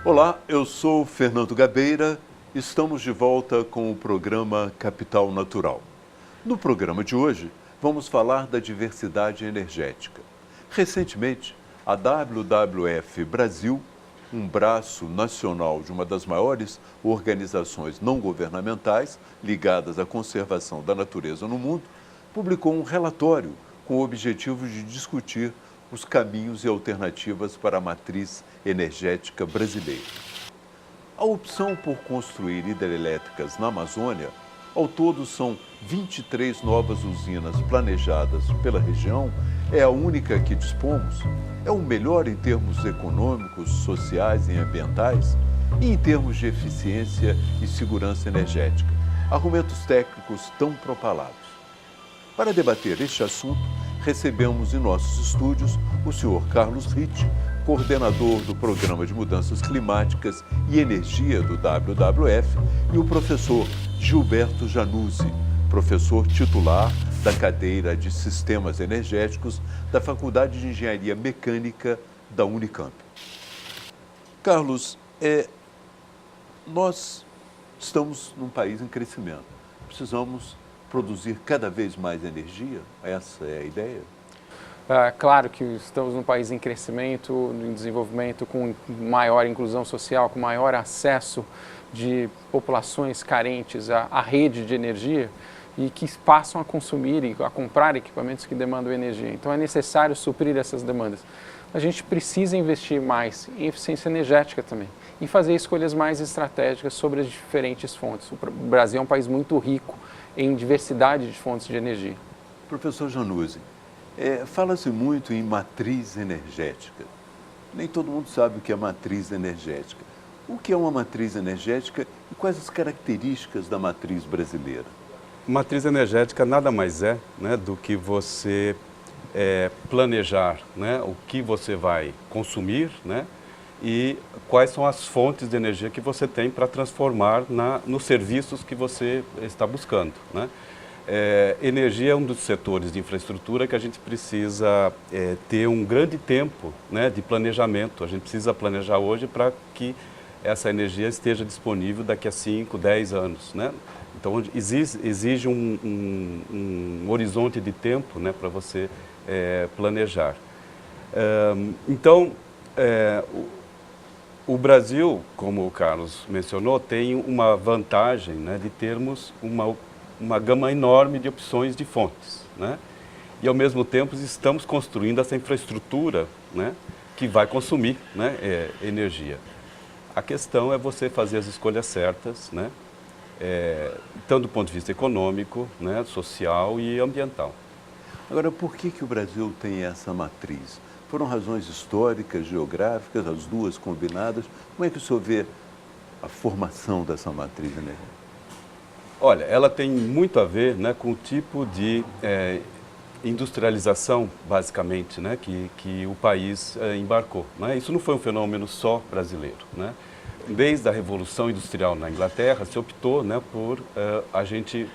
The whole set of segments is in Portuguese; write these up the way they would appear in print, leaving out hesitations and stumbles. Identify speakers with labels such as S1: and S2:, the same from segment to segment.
S1: Olá, eu sou Fernando Gabeira. Estamos de volta com o programa Capital Natural. No programa de hoje, vamos falar da diversidade energética. Recentemente, a WWF Brasil, um braço nacional de uma das maiores organizações não governamentais ligadas à conservação da natureza no mundo, publicou um relatório com o objetivo de discutir os caminhos e alternativas para a matriz energética brasileira. A opção por construir hidrelétricas na Amazônia, ao todo são 23 novas usinas planejadas pela região, é a única que dispomos, é o melhor em termos econômicos, sociais e ambientais e em termos de eficiência e segurança energética, argumentos técnicos tão propalados. Para debater este assunto, recebemos em nossos estúdios o senhor Carlos Ritt, coordenador do Programa de Mudanças Climáticas e Energia do WWF, e o professor Gilberto Januzzi, professor titular da cadeira de Sistemas Energéticos da Faculdade de Engenharia Mecânica da Unicamp. Carlos, nós estamos num país em crescimento. Precisamos produzir cada vez mais energia? Essa é a ideia?
S2: Claro que estamos num país em crescimento, em desenvolvimento, com maior inclusão social, com maior acesso de populações carentes à rede de energia e que passam a consumir e a comprar equipamentos que demandam energia. Então é necessário suprir essas demandas. A gente precisa investir mais em eficiência energética também e fazer escolhas mais estratégicas sobre as diferentes fontes. O Brasil é um país muito rico em diversidade de fontes de energia.
S1: Professor Januzzi, fala-se muito em matriz energética. Nem todo mundo sabe o que é matriz energética. O que é uma matriz energética e quais as características da matriz brasileira?
S3: Matriz energética nada mais é, do que você planejar, o que você vai consumir, e quais são as fontes de energia que você tem para transformar nos serviços que você está buscando. Energia é um dos setores de infraestrutura que a gente precisa ter um grande tempo de planejamento. A gente precisa planejar hoje para que essa energia esteja disponível daqui a 5, 10 anos. Então, exige um horizonte de tempo para você planejar. O Brasil, como o Carlos mencionou, tem uma vantagem de termos uma gama enorme de opções de fontes. E, ao mesmo tempo, estamos construindo essa infraestrutura que vai consumir energia. A questão é você fazer as escolhas certas, tanto do ponto de vista econômico, social e ambiental.
S1: Agora, por que o Brasil tem essa matriz? Foram razões históricas, geográficas, as duas combinadas? Como é que o senhor vê a formação dessa matriz energética?
S3: Olha, ela tem muito a ver com o tipo de industrialização, basicamente, que o país embarcou. Isso não foi um fenômeno só brasileiro. Desde a Revolução Industrial na Inglaterra, se optou por a gente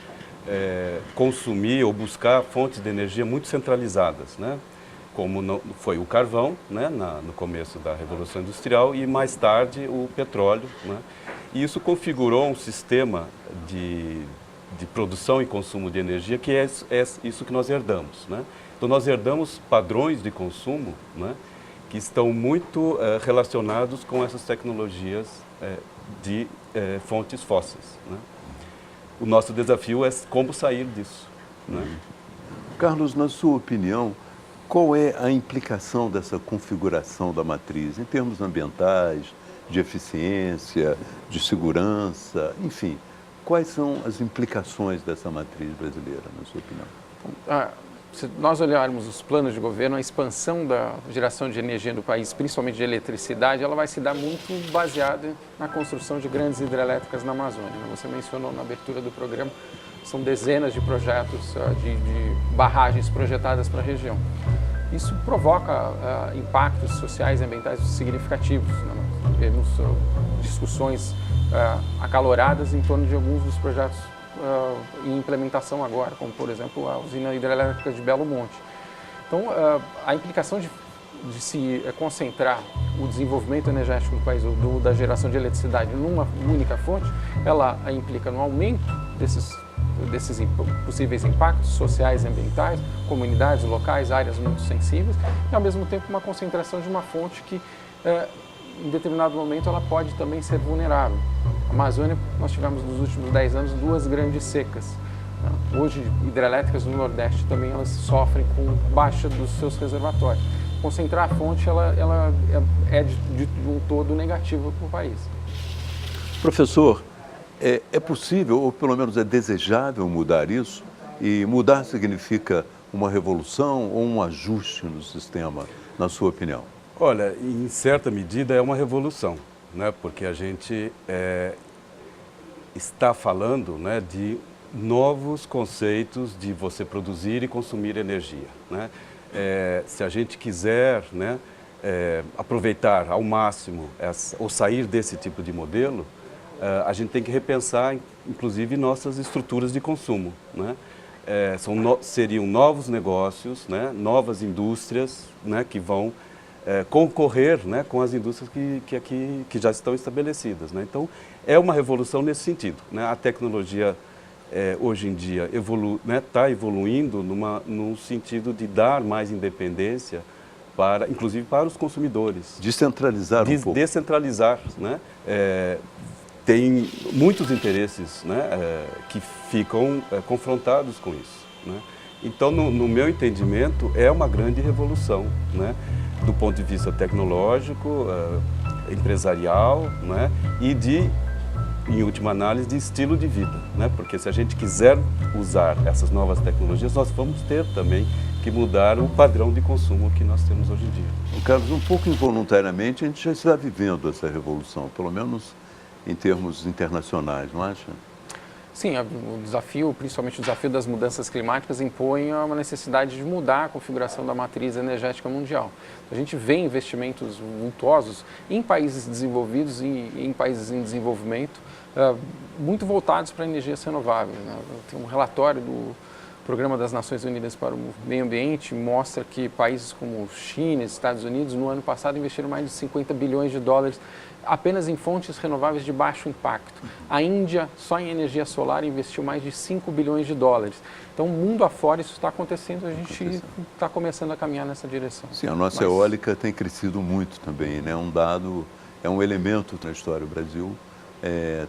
S3: consumir ou buscar fontes de energia muito centralizadas, como foi o carvão, no começo da Revolução Industrial, e mais tarde o petróleo. E isso configurou um sistema de produção e consumo de energia que é isso que nós herdamos. Então, nós herdamos padrões de consumo que estão muito relacionados com essas tecnologias de fontes fósseis. O nosso desafio é como sair disso.
S1: Carlos, na sua opinião, qual é a implicação dessa configuração da matriz, em termos ambientais, de eficiência, de segurança, enfim, quais são as implicações dessa matriz brasileira, na sua opinião?
S2: Se nós olharmos os planos de governo, a expansão da geração de energia no país, principalmente de eletricidade, ela vai se dar muito baseada na construção de grandes hidrelétricas na Amazônia. Você mencionou na abertura do programa, são dezenas de projetos de barragens projetadas para a região. Isso provoca impactos sociais e ambientais significativos. Temos discussões acaloradas em torno de alguns dos projetos em implementação agora, como, por exemplo, a usina hidrelétrica de Belo Monte. Então, a implicação de de se concentrar o desenvolvimento energético do país, da geração de eletricidade, numa única fonte, ela implica no aumento desses possíveis impactos sociais e ambientais, comunidades locais, áreas muito sensíveis, e ao mesmo tempo uma concentração de uma fonte que, em determinado momento, ela pode também ser vulnerável. A Amazônia, nós tivemos nos últimos 10 anos 2 grandes secas. Hoje, hidrelétricas no Nordeste também elas sofrem com baixa dos seus reservatórios. Concentrar a fonte ela é de um todo negativo para o país.
S1: Professor, é possível, ou pelo menos é desejável mudar isso? E mudar significa uma revolução ou um ajuste no sistema, na sua opinião?
S3: Olha, em certa medida é uma revolução, né? Porque a gente está falando, né, de novos conceitos de você produzir e consumir energia, né? Se a gente quiser, né, aproveitar ao máximo ou sair desse tipo de modelo, a gente tem que repensar, inclusive, nossas estruturas de consumo, né? Seriam novos negócios, né, novas indústrias, né, que vão concorrer, né, com as indústrias que já estão estabelecidas, né? Então, é uma revolução nesse sentido, né? A tecnologia hoje em dia está evoluindo num sentido de dar mais independência, inclusive para os consumidores.
S1: Descentralizar um pouco.
S3: Descentralizar, né? Tem muitos interesses, né, que ficam confrontados com isso, né? Então, no meu entendimento, é uma grande revolução, né, do ponto de vista tecnológico, empresarial, né, e em última análise, de estilo de vida, né? Porque se a gente quiser usar essas novas tecnologias, nós vamos ter também que mudar o padrão de consumo que nós temos hoje em dia.
S1: Carlos, um pouco involuntariamente, a gente já está vivendo essa revolução, pelo menos em termos internacionais, não acha?
S2: Sim, o desafio, principalmente o desafio das mudanças climáticas, impõe uma necessidade de mudar a configuração da matriz energética mundial. A gente vê investimentos vultuosos em países desenvolvidos e em países em desenvolvimento, muito voltados para energias renováveis, né? Tem um relatório do Programa das Nações Unidas para o Meio Ambiente, mostra que países como China e Estados Unidos, no ano passado, investiram mais de 50 bilhões de dólares apenas em fontes renováveis de baixo impacto. A Índia, só em energia solar, investiu mais de 5 bilhões de dólares. Então, mundo afora, isso está acontecendo, a gente está começando a caminhar nessa direção.
S1: Sim, a nossa eólica tem crescido muito também, né? É um elemento na história. O Brasil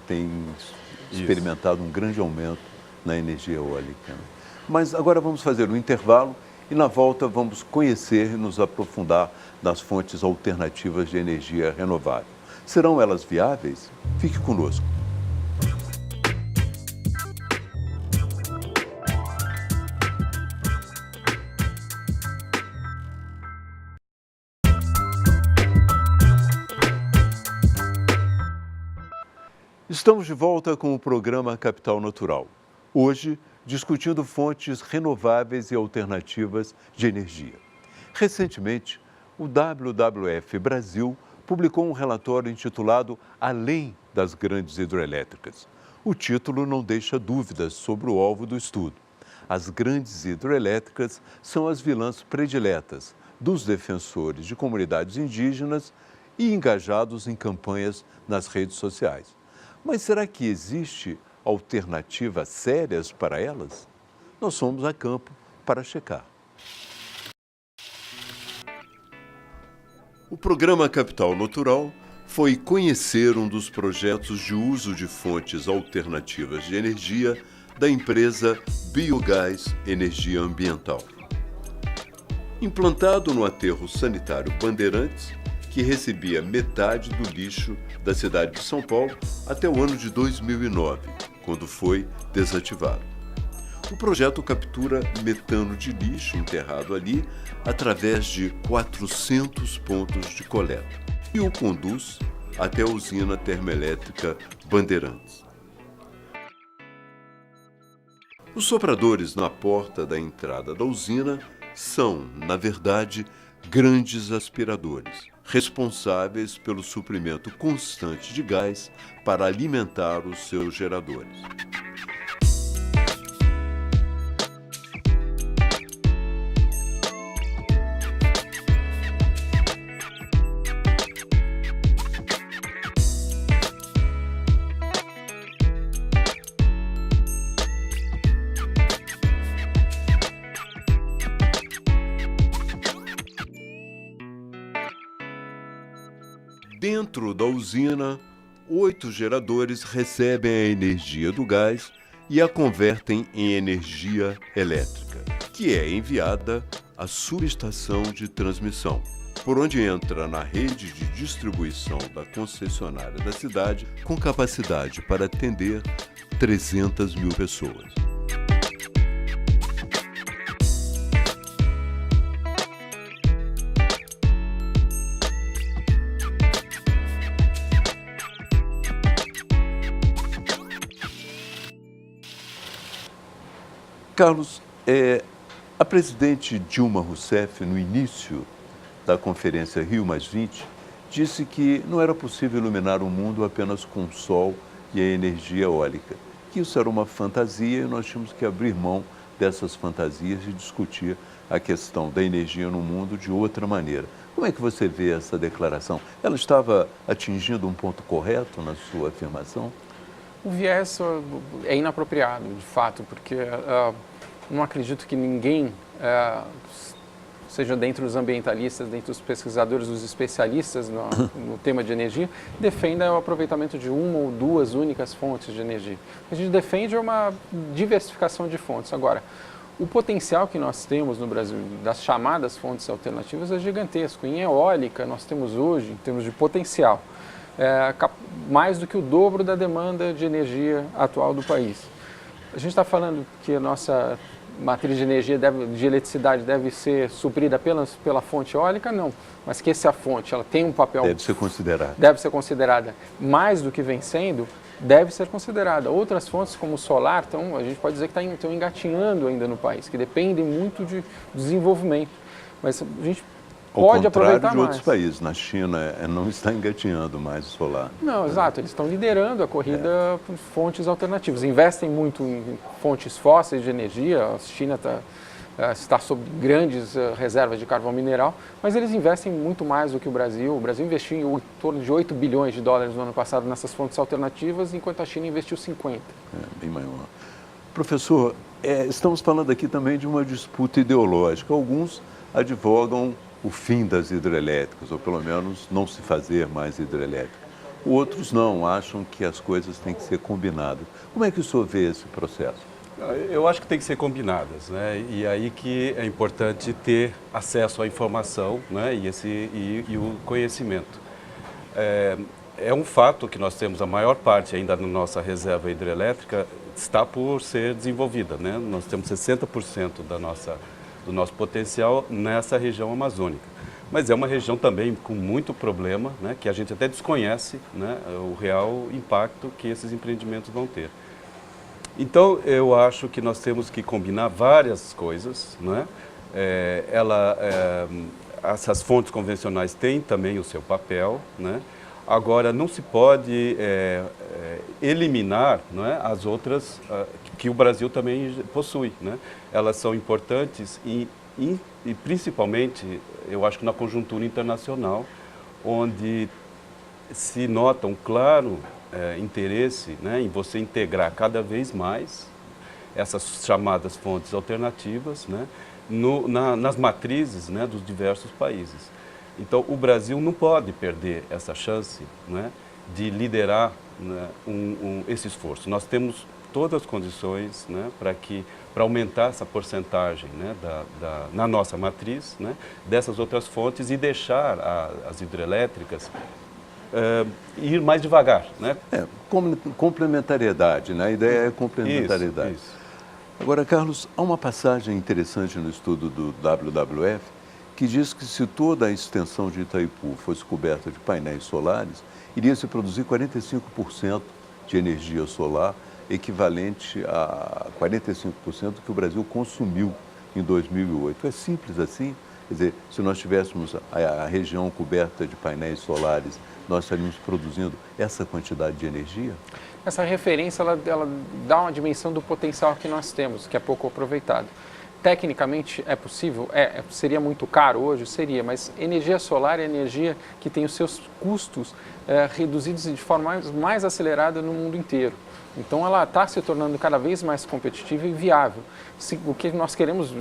S1: tem experimentado um grande aumento na energia eólica. Mas agora vamos fazer um intervalo e na volta vamos conhecer e nos aprofundar nas fontes alternativas de energia renovável. Serão elas viáveis? Fique conosco. Estamos de volta com o programa Capital Natural. Hoje, discutindo fontes renováveis e alternativas de energia. Recentemente, o WWF Brasil publicou um relatório intitulado Além das Grandes Hidroelétricas. O título não deixa dúvidas sobre o alvo do estudo. As grandes hidroelétricas são as vilãs prediletas dos defensores de comunidades indígenas e engajados em campanhas nas redes sociais. Mas será que existe alternativas sérias para elas? Nós fomos a campo para checar. O programa Capital Natural foi conhecer um dos projetos de uso de fontes alternativas de energia da empresa Biogás Energia Ambiental. Implantado no aterro sanitário Bandeirantes, que recebia metade do lixo da cidade de São Paulo até o ano de 2009, quando foi desativado. O projeto captura metano de lixo enterrado ali através de 400 pontos de coleta e o conduz até a usina termoelétrica Bandeirantes. Os sopradores na porta da entrada da usina são, na verdade, grandes aspiradores, responsáveis pelo suprimento constante de gás para alimentar os seus geradores. Dentro da usina, 8 geradores recebem a energia do gás e a convertem em energia elétrica, que é enviada à subestação de transmissão, por onde entra na rede de distribuição da concessionária da cidade, com capacidade para atender 300 mil pessoas. Carlos, a presidente Dilma Rousseff, no início da conferência Rio+20, disse que não era possível iluminar o mundo apenas com o sol e a energia eólica, que isso era uma fantasia e nós tínhamos que abrir mão dessas fantasias e discutir a questão da energia no mundo de outra maneira. Como é que você vê essa declaração? Ela estava atingindo um ponto correto na sua afirmação?
S2: O viés é inapropriado, de fato, porque não acredito que ninguém, seja dentre os ambientalistas, dentre os pesquisadores, os especialistas no tema de energia, defenda o aproveitamento de uma ou duas únicas fontes de energia. O que a gente defende é uma diversificação de fontes. Agora, o potencial que nós temos no Brasil das chamadas fontes alternativas é gigantesco. Em eólica, nós temos hoje, em termos de potencial, mais do que o dobro da demanda de energia atual do país. A gente está falando que a nossa matriz de energia, de eletricidade, deve ser suprida apenas pela fonte eólica? Não, mas que essa fonte ela tem um papel...
S1: Deve ser considerada.
S2: Deve ser considerada mais do que vem sendo, deve ser considerada. Outras fontes, como o solar, a gente pode dizer que estão engatinhando ainda no país, que dependem muito de desenvolvimento. Mas a gente pode aproveitar
S1: de
S2: mais.
S1: Outros países. Na China não está engatinhando mais o solar.
S2: Não, exato. Eles estão liderando a corrida por fontes alternativas. Investem muito em fontes fósseis de energia. A China está sob grandes reservas de carvão mineral, mas eles investem muito mais do que o Brasil. O Brasil investiu em torno de 8 bilhões de dólares no ano passado nessas fontes alternativas, enquanto a China investiu 50.
S1: Bem maior. Professor, estamos falando aqui também de uma disputa ideológica. Alguns advogam o fim das hidrelétricas, ou pelo menos não se fazer mais hidrelétrica. Outros não, acham que as coisas têm que ser combinadas. Como é que o senhor vê esse processo?
S3: Eu acho que tem que ser combinadas, né? E aí que é importante ter acesso à informação, né? e o conhecimento. É um fato que nós temos a maior parte ainda na nossa reserva hidrelétrica está por ser desenvolvida, né? Nós temos 60% do nosso potencial nessa região amazônica. Mas é uma região também com muito problema, né, que a gente até desconhece, né, o real impacto que esses empreendimentos vão ter. Então, eu acho que nós temos que combinar várias coisas, né? Essas fontes convencionais têm também o seu papel, né? Agora, não se pode eliminar, né, as outras que o Brasil também possui, né? Elas são importantes e principalmente, eu acho que na conjuntura internacional, onde se nota um claro interesse, né, em você integrar cada vez mais essas chamadas fontes alternativas, né, nas matrizes, né, dos diversos países. Então, o Brasil não pode perder essa chance, né, de liderar, né, esse esforço. Nós temos todas as condições, né, para aumentar essa porcentagem, né, na nossa matriz, né, dessas outras fontes e deixar as hidrelétricas ir mais devagar, né?
S1: Complementariedade, né? A ideia é complementariedade.
S3: Isso.
S1: Agora, Carlos, há uma passagem interessante no estudo do WWF que diz que se toda a extensão de Itaipu fosse coberta de painéis solares, iria se produzir 45% de energia solar, equivalente a 45% que o Brasil consumiu em 2008. É simples assim? Quer dizer, se nós tivéssemos a região coberta de painéis solares, nós estaríamos produzindo essa quantidade de energia?
S2: Essa referência ela dá uma dimensão do potencial que nós temos, que é pouco aproveitado. Tecnicamente é possível? Seria muito caro hoje? Seria, mas energia solar é energia que tem os seus custos reduzidos de forma mais acelerada no mundo inteiro. Então ela está se tornando cada vez mais competitiva e viável. O que nós queremos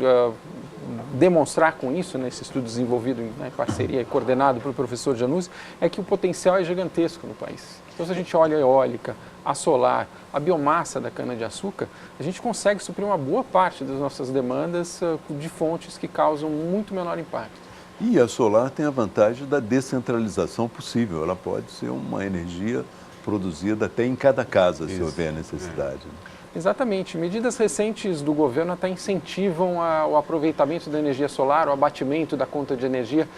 S2: demonstrar com isso, nesse estudo desenvolvido em parceria e coordenado pelo professor Januzzi, é que o potencial é gigantesco no país. Então se a gente olha a eólica, a solar, a biomassa da cana-de-açúcar, a gente consegue suprir uma boa parte das nossas demandas de fontes que causam muito menor impacto.
S1: E a solar tem a vantagem da descentralização possível. Ela pode ser uma energia produzida até em cada casa, se houver necessidade.
S2: Exatamente. Medidas recentes do governo até incentivam o aproveitamento da energia solar, o abatimento da conta de energia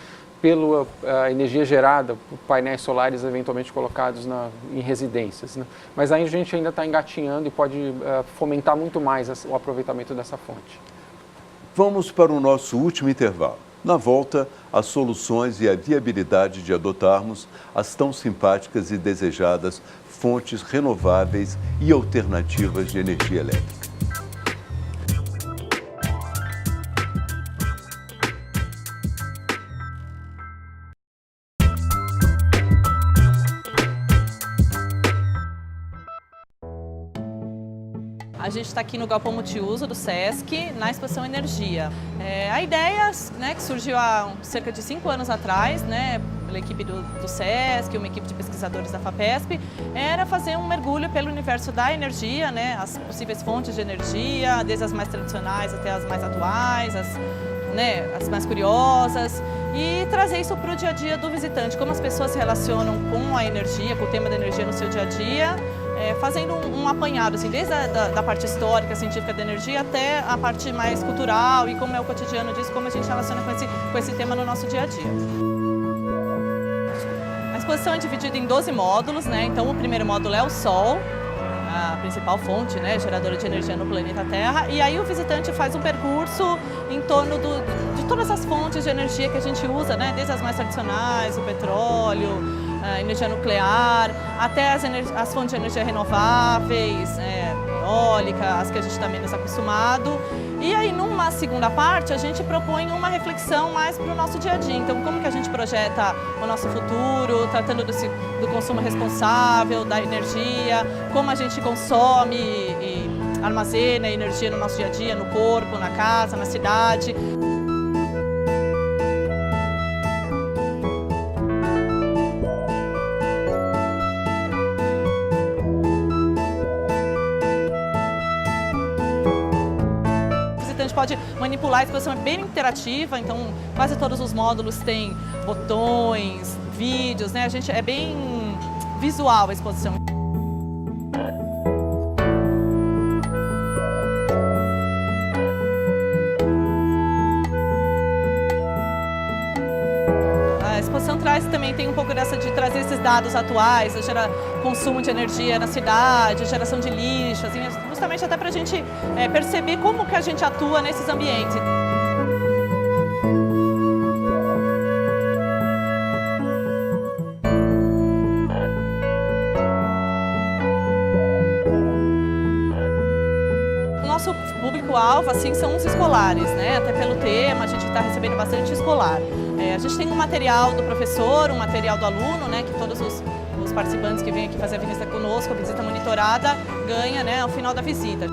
S2: pela energia gerada por painéis solares eventualmente colocados em residências, né? Mas aí a gente ainda está engatinhando e pode fomentar muito mais o aproveitamento dessa fonte.
S1: Vamos para o nosso último intervalo. Na volta, as soluções e a viabilidade de adotarmos as tão simpáticas e desejadas fontes renováveis e alternativas de energia elétrica.
S4: A gente está aqui no Galpão Multiuso do SESC, na exposição Energia. A ideia, né, que surgiu há cerca de 5 anos atrás, né, pela equipe do SESC, uma equipe de pesquisadores da FAPESP, era fazer um mergulho pelo universo da energia, né, as possíveis fontes de energia, desde as mais tradicionais até as mais atuais, as mais curiosas, e trazer isso para o dia a dia do visitante, como as pessoas se relacionam com a energia, com o tema da energia no seu dia a dia, fazendo um apanhado, assim, desde a parte histórica, científica da energia, até a parte mais cultural e como é o cotidiano disso, como a gente relaciona com esse tema no nosso dia a dia. A exposição é dividida em 12 módulos, né? Então o primeiro módulo é o Sol, a principal fonte, né, geradora de energia no planeta Terra, e aí o visitante faz um percurso em torno de todas as fontes de energia que a gente usa, né, desde as mais tradicionais, o petróleo, a energia nuclear, até as fontes de energia renováveis, eólica, as que a gente está menos acostumado. E aí, numa segunda parte, a gente propõe uma reflexão mais para o nosso dia a dia. Então, como que a gente projeta o nosso futuro, tratando do consumo responsável, da energia, como a gente consome e armazena energia no nosso dia a dia, no corpo, na casa, na cidade. Pode manipular, a exposição é bem interativa, então quase todos os módulos têm botões, vídeos, né? É bem visual a exposição. A exposição tem um pouco dessa de trazer esses dados atuais, consumo de energia na cidade, geração de lixo, assim, justamente até para a gente perceber como que a gente atua nesses ambientes. O nosso público-alvo, assim, são os escolares, né? Até pelo tema, a gente está recebendo bastante escolar. A gente tem um material do professor, um material do aluno, né, que todos os participantes que vêm aqui fazer a visita conosco, a visita monitorada, ganha, né, ao final da visita.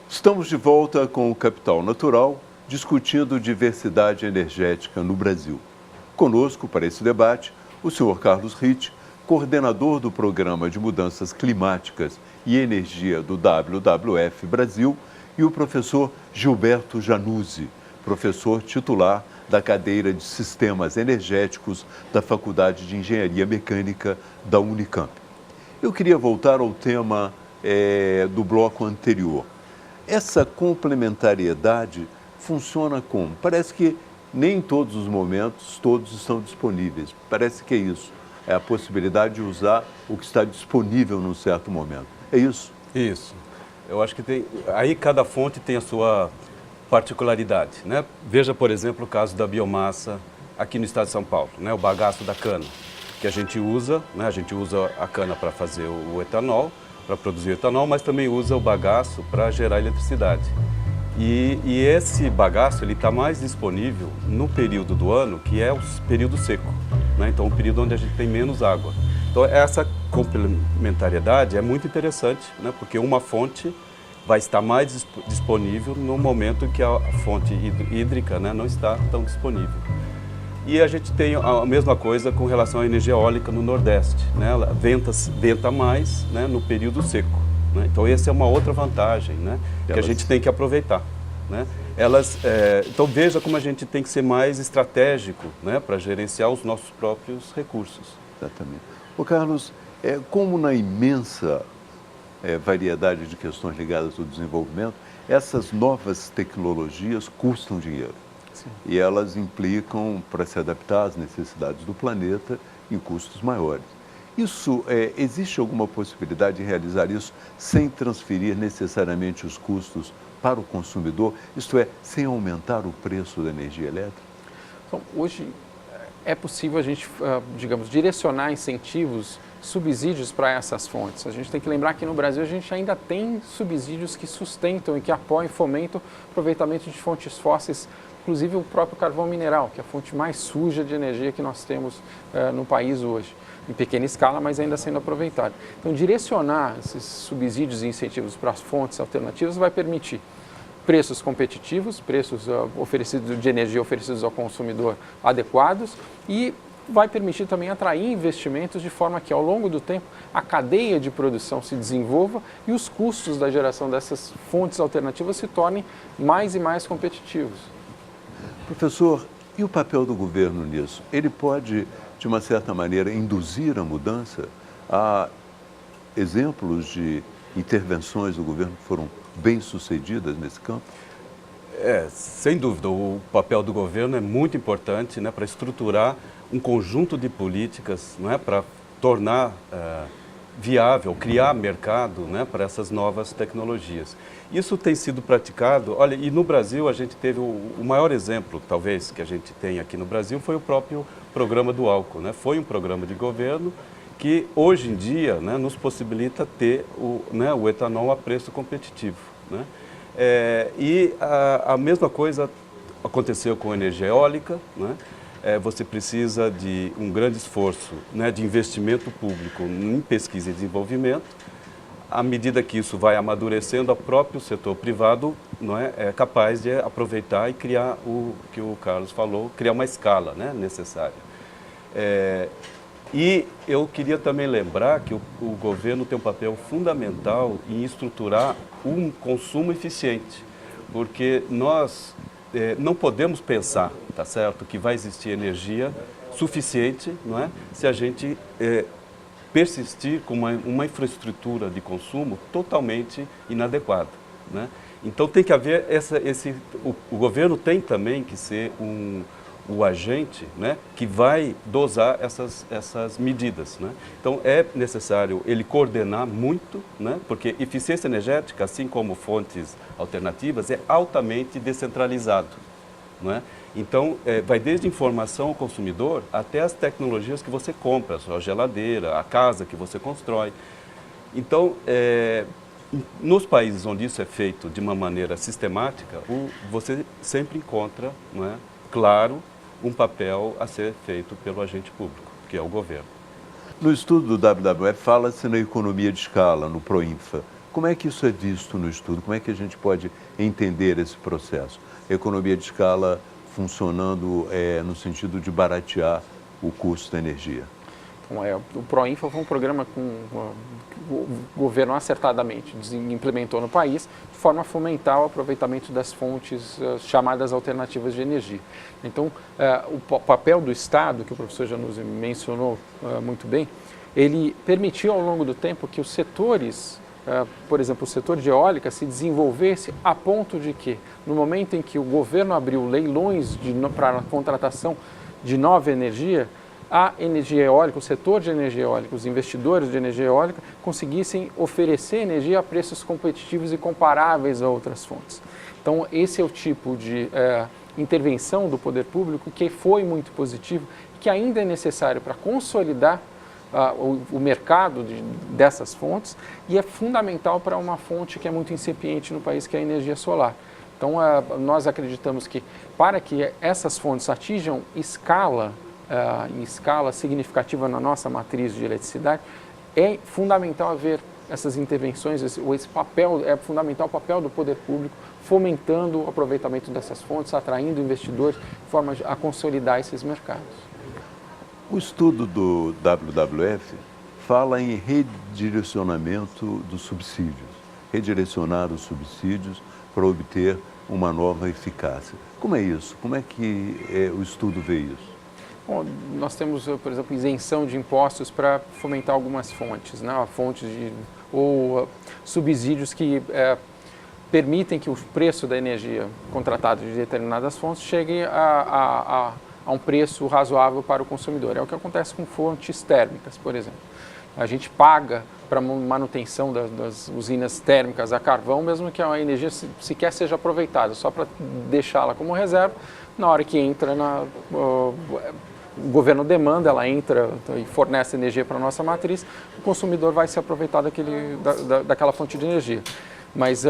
S1: Estamos de volta com o Capital Natural, discutindo diversidade energética no Brasil. Conosco, para esse debate, o senhor Carlos Ritt, coordenador do Programa de Mudanças Climáticas e Energia do WWF Brasil, e o professor Gilberto Januzzi, professor titular da cadeira de Sistemas Energéticos da Faculdade de Engenharia Mecânica da Unicamp. Eu queria voltar ao tema do bloco anterior. Essa complementariedade funciona como? Parece que nem em todos os momentos todos estão disponíveis. Parece que é isso. É a possibilidade de usar o que está disponível num certo momento. É isso?
S3: Isso. Eu acho que aí cada fonte tem a sua particularidade, né? Veja, por exemplo, o caso da biomassa aqui no estado de São Paulo, né? O bagaço da cana. que a gente usa, né? A gente usa a cana para fazer o etanol, para produzir o etanol, mas também usa o bagaço para gerar eletricidade. E esse bagaço ele está mais disponível no período do ano, que é o período seco, né? Então, o período onde a gente tem menos água. Então, essa complementariedade é muito interessante, né? Porque uma fonte vai estar mais disponível no momento em que a fonte hídrica, né, não está tão disponível. E a gente tem a mesma coisa com relação à energia eólica no Nordeste, né? Ela venta mais, né, no período seco, né? Então, essa é uma outra vantagem, né, que a gente tem que aproveitar, né? Então, veja como a gente tem que ser mais estratégico, né, para gerenciar os nossos próprios recursos.
S1: Exatamente. Ô Carlos, como na imensa variedade de questões ligadas ao desenvolvimento, essas novas tecnologias custam dinheiro.
S2: Sim.
S1: E elas implicam, para se adaptar às necessidades do planeta, em custos maiores. Existe alguma possibilidade de realizar isso sem transferir necessariamente os custos para o consumidor, isto é, sem aumentar o preço da energia elétrica?
S2: Então, hoje é possível a gente, digamos, direcionar incentivos, subsídios para essas fontes. A gente tem que lembrar que no Brasil a gente ainda tem subsídios que sustentam e que apoiam e fomentam o aproveitamento de fontes fósseis, inclusive o próprio carvão mineral, que é a fonte mais suja de energia que nós temos no país hoje, em pequena escala, mas ainda sendo aproveitado. Então, direcionar esses subsídios e incentivos para as fontes alternativas vai permitir preços competitivos, preços oferecidos de energia oferecidos ao consumidor adequados e vai permitir também atrair investimentos de forma que, ao longo do tempo, a cadeia de produção se desenvolva e os custos da geração dessas fontes alternativas se tornem mais e mais competitivos.
S1: Professor, e o papel do governo nisso? Ele pode, de uma certa maneira, induzir a mudança? Há exemplos de intervenções do governo que foram bem-sucedidas nesse campo?
S3: Sem dúvida, o papel do governo é muito importante, né, para estruturar um conjunto de políticas, não é, para tornar viável, criar mercado, né, para essas novas tecnologias. Isso tem sido praticado, olha, e no Brasil a gente teve o maior exemplo, talvez, que a gente tem aqui no Brasil, foi o próprio programa do álcool, né? Foi um programa de governo que hoje em dia, né, nos possibilita ter o etanol a preço competitivo, né? E a mesma coisa aconteceu com a energia eólica, né? Você precisa de um grande esforço, né, de investimento público em pesquisa e desenvolvimento. À medida que isso vai amadurecendo, o próprio setor privado não é capaz de aproveitar e criar o que o Carlos falou, criar uma escala, né, necessária. E eu queria também lembrar que o governo tem um papel fundamental em estruturar um consumo eficiente, porque nós não podemos pensar, tá certo, que vai existir energia suficiente, não é, se a gente persistir com uma infraestrutura de consumo totalmente inadequada, né? Então tem que haver o governo tem também que ser o agente, né, que vai dosar essas medidas, né? Então é necessário ele coordenar muito, né, porque eficiência energética, assim como fontes alternativas, é altamente descentralizado, não é? Então vai desde informação ao consumidor até as tecnologias que você compra, a sua geladeira, a casa que você constrói. Então nos países onde isso é feito de uma maneira sistemática, você sempre encontra, não é, claro, um papel a ser feito pelo agente público, que é o governo.
S1: No estudo do WWF fala-se na economia de escala, no PROINFA. Como é que isso é visto no estudo? Como é que a gente pode entender esse processo? A economia de escala funcionando no sentido de baratear o custo da energia.
S2: Então, o PROINFA foi um programa que o governo acertadamente implementou no país de forma a fomentar o aproveitamento das fontes chamadas alternativas de energia. Então, o papel do Estado, que o professor Januzzi mencionou muito bem, ele permitiu ao longo do tempo que os setores, por exemplo, o setor de eólica se desenvolvesse a ponto de que, no momento em que o governo abriu leilões para a contratação de nova energia, a energia eólica, o setor de energia eólica, os investidores de energia eólica conseguissem oferecer energia a preços competitivos e comparáveis a outras fontes. Então, esse é o tipo de intervenção do poder público que foi muito positivo, que que ainda é necessário para consolidar o mercado dessas fontes, e é fundamental para uma fonte que é muito incipiente no país, que é a energia solar. Então, nós acreditamos que para que essas fontes atinjam em escala significativa na nossa matriz de eletricidade, é fundamental haver essas intervenções, esse papel, é fundamental o papel do poder público fomentando o aproveitamento dessas fontes, atraindo investidores, de forma a consolidar esses mercados.
S1: O estudo do WWF fala em redirecionamento dos subsídios, redirecionar os subsídios para obter uma nova eficácia. Como é isso? Como é que o estudo vê isso?
S2: Bom, nós temos, por exemplo, isenção de impostos para fomentar algumas fontes, né? Ou subsídios que permitem que o preço da energia contratada de determinadas fontes chegue a um preço razoável para o consumidor. É o que acontece com fontes térmicas, por exemplo. A gente paga para manutenção das usinas térmicas a carvão, mesmo que a energia sequer seja aproveitada, só para deixá-la como reserva. Na hora que entra o governo demanda, ela entra e fornece energia para a nossa matriz, o consumidor vai se aproveitar daquela fonte de energia. Mas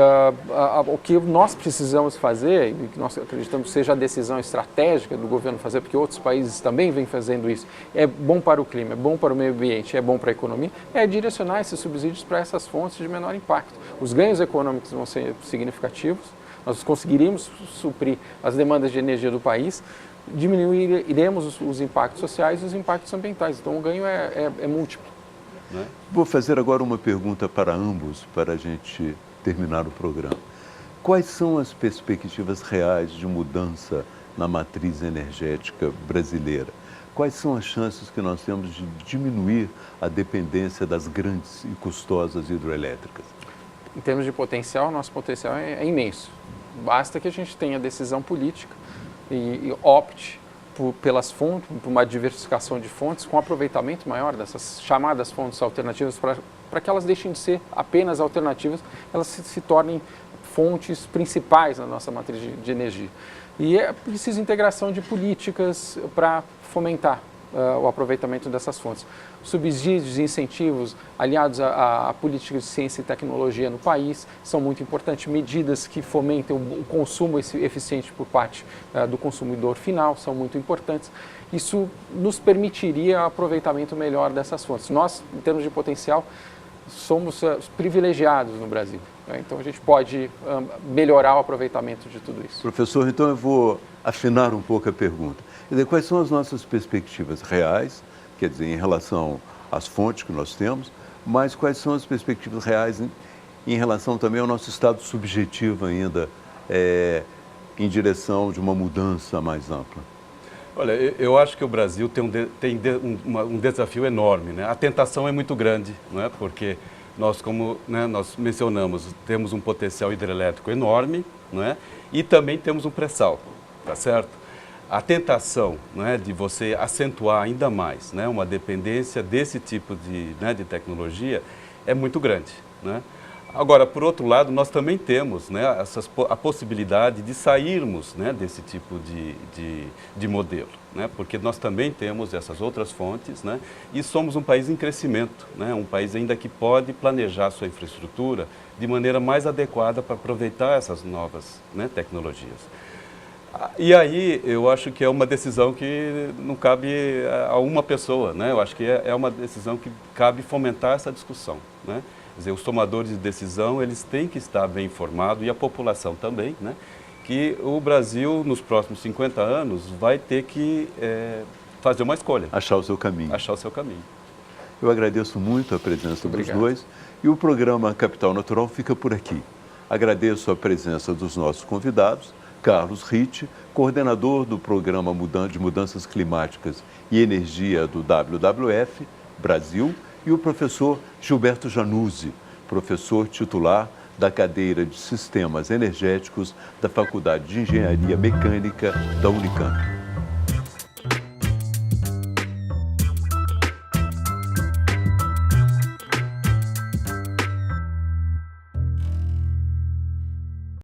S2: o que nós precisamos fazer, e que nós acreditamos que seja a decisão estratégica do governo fazer, porque outros países também vêm fazendo isso, é bom para o clima, é bom para o meio ambiente, é bom para a economia, é direcionar esses subsídios para essas fontes de menor impacto. Os ganhos econômicos vão ser significativos, nós conseguiríamos suprir as demandas de energia do país, diminuiremos os impactos sociais e os impactos ambientais. Então o ganho é múltiplo.
S1: Vou fazer agora uma pergunta para ambos, para a gente terminar o programa. Quais são as perspectivas reais de mudança na matriz energética brasileira? Quais são as chances que nós temos de diminuir a dependência das grandes e custosas hidroelétricas?
S2: Em termos de potencial, nosso potencial é imenso. Basta que a gente tenha decisão política e opte pelas fontes, por uma diversificação de fontes, com aproveitamento maior dessas chamadas fontes alternativas, para que elas deixem de ser apenas alternativas, elas se tornem fontes principais na nossa matriz de energia. E é preciso integração de políticas para fomentar o aproveitamento dessas fontes. Subsídios e incentivos aliados a políticas de ciência e tecnologia no país são muito importantes. Medidas que fomentem o consumo eficiente por parte do consumidor final são muito importantes. Isso nos permitiria aproveitamento melhor dessas fontes. Nós, em termos de potencial, somos privilegiados no Brasil. Então, a gente pode melhorar o aproveitamento de tudo isso.
S1: Professor, então eu vou afinar um pouco a pergunta. Quer dizer, quais são as nossas perspectivas reais, quer dizer, em relação às fontes que nós temos, mas quais são as perspectivas reais em relação também ao nosso estado subjetivo ainda, em direção de uma mudança mais ampla?
S3: Olha, eu acho que o Brasil tem um desafio enorme, né? A tentação é muito grande, não é? Porque nós, como nós mencionamos, temos um potencial hidrelétrico enorme, não é? E também temos um pré-sal, tá certo? A tentação, não é, de você acentuar ainda mais, né, uma dependência desse tipo de tecnologia é muito grande, né? Agora, por outro lado, nós também temos, né, a possibilidade de sairmos, né, desse tipo de modelo, né, porque nós também temos essas outras fontes, né, e somos um país em crescimento, né, um país ainda que pode planejar sua infraestrutura de maneira mais adequada para aproveitar essas novas, né, tecnologias. E aí, eu acho que é uma decisão que não cabe a uma pessoa, né? Eu acho que é uma decisão que cabe fomentar essa discussão, né? Quer dizer, os tomadores de decisão, eles têm que estar bem informados, e a população também, né? Que o Brasil, nos próximos 50 anos, vai ter que fazer uma escolha.
S1: Achar o seu caminho.
S3: Achar o seu caminho.
S1: Eu agradeço muito a presença dos dois, e o programa Capital Natural fica por aqui. Agradeço a presença dos nossos convidados, Carlos Ritt, coordenador do Programa de Mudanças Climáticas e Energia do WWF Brasil, e o professor Gilberto Januzzi, professor titular da cadeira de Sistemas Energéticos da Faculdade de Engenharia Mecânica da Unicamp.